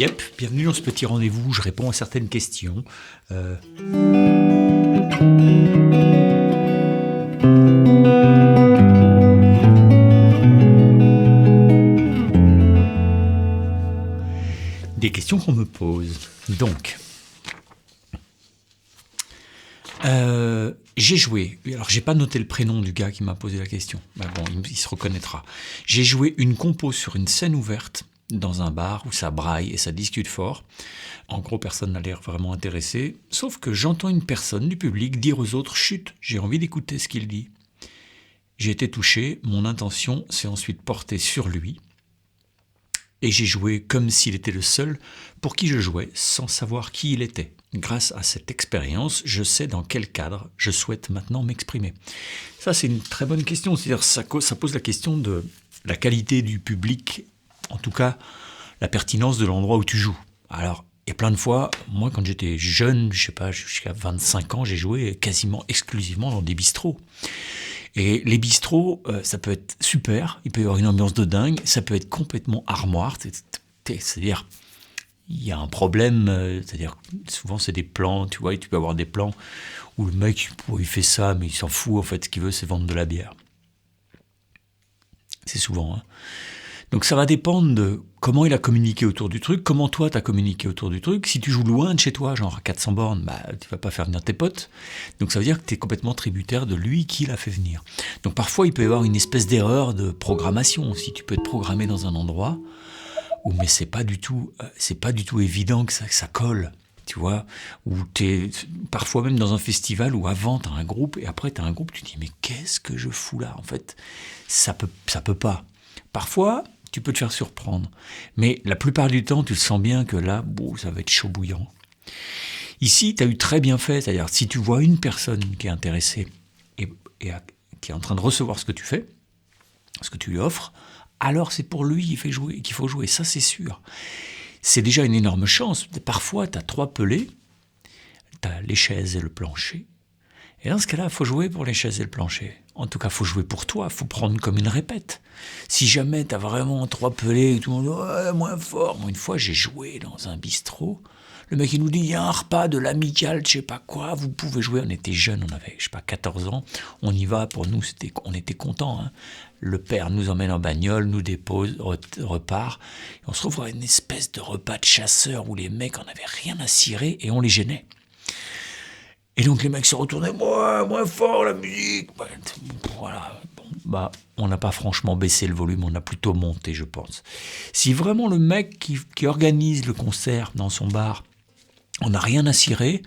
Yep, bienvenue dans ce petit rendez-vous où je réponds à certaines questions. Des questions qu'on me pose. Donc, j'ai joué, alors j'ai pas noté le prénom du gars qui m'a posé la question, mais bon, il se reconnaîtra. J'ai joué une compo sur une scène ouverte dans un bar où ça braille et ça discute fort. En gros, personne n'a l'air vraiment intéressé, sauf que j'entends une personne du public dire aux autres « Chut, j'ai envie d'écouter ce qu'il dit ». J'ai été touché, mon intention s'est ensuite portée sur lui, et j'ai joué comme s'il était le seul pour qui je jouais, sans savoir qui il était. Grâce à cette expérience, je sais dans quel cadre je souhaite maintenant m'exprimer. Ça, c'est une très bonne question. C'est-à-dire, ça pose la question de la qualité du public, en tout cas, la pertinence de l'endroit où tu joues. Alors, et plein de fois, moi, quand j'étais jeune, je sais pas, jusqu'à 25 ans, j'ai joué quasiment exclusivement dans des bistrots. Et les bistrots, ça peut être super, il peut y avoir une ambiance de dingue, ça peut être complètement armoire, c'est-à-dire, il y a un problème, c'est-à-dire, souvent c'est des plans, tu vois, et tu peux avoir des plans où le mec, il fait ça, mais il s'en fout, en fait, ce qu'il veut, c'est vendre de la bière. C'est souvent, hein. Donc ça va dépendre de comment il a communiqué autour du truc, comment toi t'as communiqué autour du truc. Si tu joues loin de chez toi, genre à 400 bornes, bah tu vas pas faire venir tes potes. Donc ça veut dire que tu es complètement tributaire de lui qui l'a fait venir. Donc parfois il peut y avoir une espèce d'erreur de programmation. Si tu peux te programmer dans un endroit où mais c'est pas du tout évident que ça colle. Tu vois, où t'es parfois même dans un festival où avant t'as un groupe et après t'as un groupe, tu te dis mais qu'est-ce que je fous là? En fait, ça peut pas. Parfois, tu peux te faire surprendre. Mais la plupart du temps, tu le sens bien que là, ça va être chaud bouillant. Ici, tu as eu très bien fait. C'est-à-dire, si tu vois une personne qui est intéressée et qui est en train de recevoir ce que tu fais, ce que tu lui offres, alors c'est pour lui qu'il faut jouer. Ça, c'est sûr. C'est déjà une énorme chance. Parfois, tu as 3 pelés. Tu as les chaises et le plancher. Et dans ce cas-là, il faut jouer pour les chaises et le plancher. En tout cas, il faut jouer pour toi, il faut prendre comme une répète. Si jamais tu as vraiment 3 pelés et tout le monde dit « Ouais, moins fort ». Moi, une fois, j'ai joué dans un bistrot. Le mec, il nous dit « Il y a un repas de l'amicale, je sais pas quoi, vous pouvez jouer ». On était jeunes, on avait, je sais pas, 14 ans. On y va, pour nous, on était contents. Hein. Le père nous emmène en bagnole, nous dépose, repart. Et on se retrouve à une espèce de repas de chasseurs où les mecs en avaient rien à cirer et on les gênait. Et donc les mecs se retournaient, moins fort la musique. Voilà. On n'a pas franchement baissé le volume, on a plutôt monté, je pense. Si vraiment le mec qui organise le concert dans son bar, on n'a rien à cirer,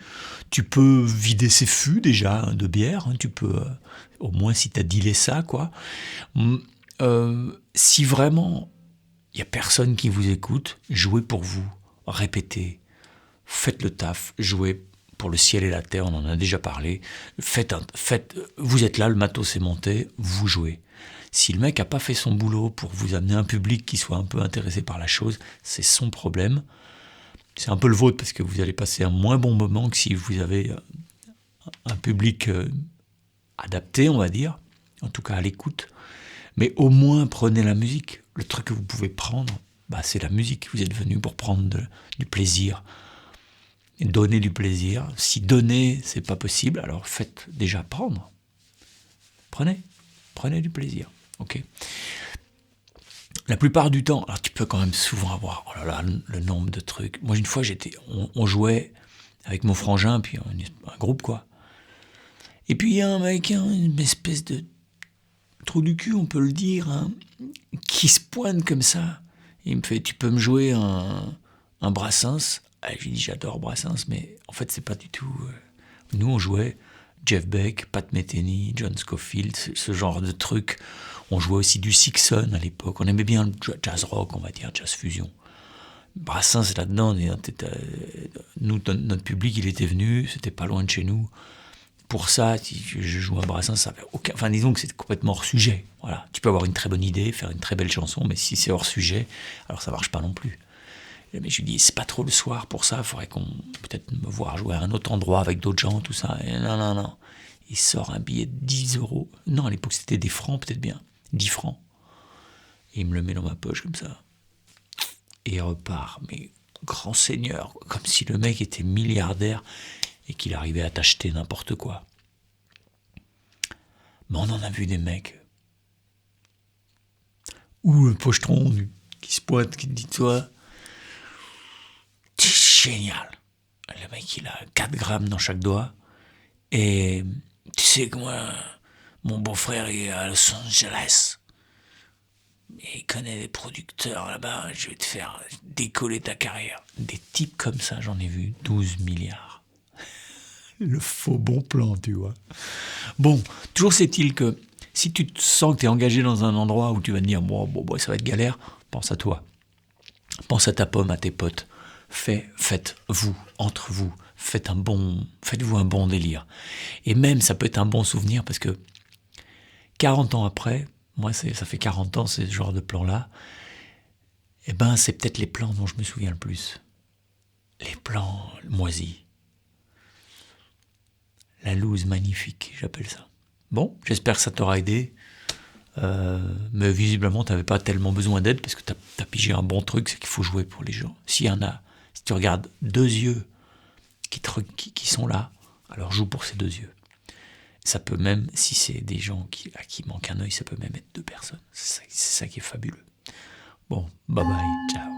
tu peux vider ses fûts déjà de bière, hein, tu peux, au moins si tu as dealé ça, quoi. Si vraiment il n'y a personne qui vous écoute, jouez pour vous, répétez, faites le taf, jouez pour le ciel et la terre, on en a déjà parlé. Vous êtes là, le matos est monté, vous jouez. Si le mec n'a pas fait son boulot pour vous amener un public qui soit un peu intéressé par la chose, c'est son problème. C'est un peu le vôtre parce que vous allez passer un moins bon moment que si vous avez un public adapté, on va dire, en tout cas à l'écoute. Mais au moins prenez la musique. Le truc que vous pouvez prendre, c'est la musique. Vous êtes venu pour prendre du plaisir. Et donner du plaisir. Si donner, c'est pas possible, alors faites déjà prendre. Prenez du plaisir. Ok. La plupart du temps, alors tu peux quand même souvent avoir, oh là là, le nombre de trucs. Moi, une fois, on jouait avec mon frangin, puis un groupe, quoi. Et puis il y a un mec, une espèce de trou du cul, on peut le dire, hein, qui se pointe comme ça. Il me fait, tu peux me jouer un Brassens? Je lui dis, j'adore Brassens, mais en fait, c'est pas du tout... Nous, on jouait Jeff Beck, Pat Metheny, John Scofield, ce genre de trucs. On jouait aussi du Sixon à l'époque. On aimait bien le jazz rock, on va dire, jazz fusion. Brassens, là-dedans, nous, notre public, il était venu, c'était pas loin de chez nous. Pour ça, si je joue à Brassens, ça avait aucun... Enfin, disons que c'est complètement hors sujet. Voilà. Tu peux avoir une très bonne idée, faire une très belle chanson, mais si c'est hors sujet, alors ça marche pas non plus. Mais je lui dis, c'est pas trop le soir pour ça, il faudrait peut-être me voir jouer à un autre endroit avec d'autres gens, tout ça. Et non. Il sort un billet de 10 €. Non, à l'époque, c'était des francs, peut-être bien. 10 francs. Et il me le met dans ma poche, comme ça. Et il repart. Mais grand seigneur, comme si le mec était milliardaire et qu'il arrivait à t'acheter n'importe quoi. Mais on en a vu des mecs. Ou le pochetron qui se pointe, qui te dit, toi, t'es génial. Le mec, il a 4 grammes dans chaque doigt. Et tu sais que moi, mon beau-frère est à Los Angeles. Et il connaît des producteurs là-bas. Je vais te faire décoller ta carrière. Des types comme ça, j'en ai vu 12 milliards. Le faux bon plan, tu vois. Bon, toujours c'est-il que si tu te sens que tu es engagé dans un endroit où tu vas te dire bon, ça va être galère, pense à toi. Pense à ta pomme, à tes potes. Faites-vous, entre vous, faites-vous un bon délire. Et même, ça peut être un bon souvenir parce que 40 ans après, moi, ça fait 40 ans, ce genre de plan-là, eh ben, c'est peut-être les plans dont je me souviens le plus. Les plans moisis. La loose magnifique, j'appelle ça. Bon, j'espère que ça t'aura aidé. Mais visiblement, tu n'avais pas tellement besoin d'aide parce que tu as pigé un bon truc, c'est qu'il faut jouer pour les gens. Si tu regardes 2 yeux qui sont là, alors joue pour ces 2 yeux. Ça peut même, si c'est des gens à qui manque un œil, ça peut même être 2 personnes. C'est ça qui est fabuleux. Bon, bye bye, ciao.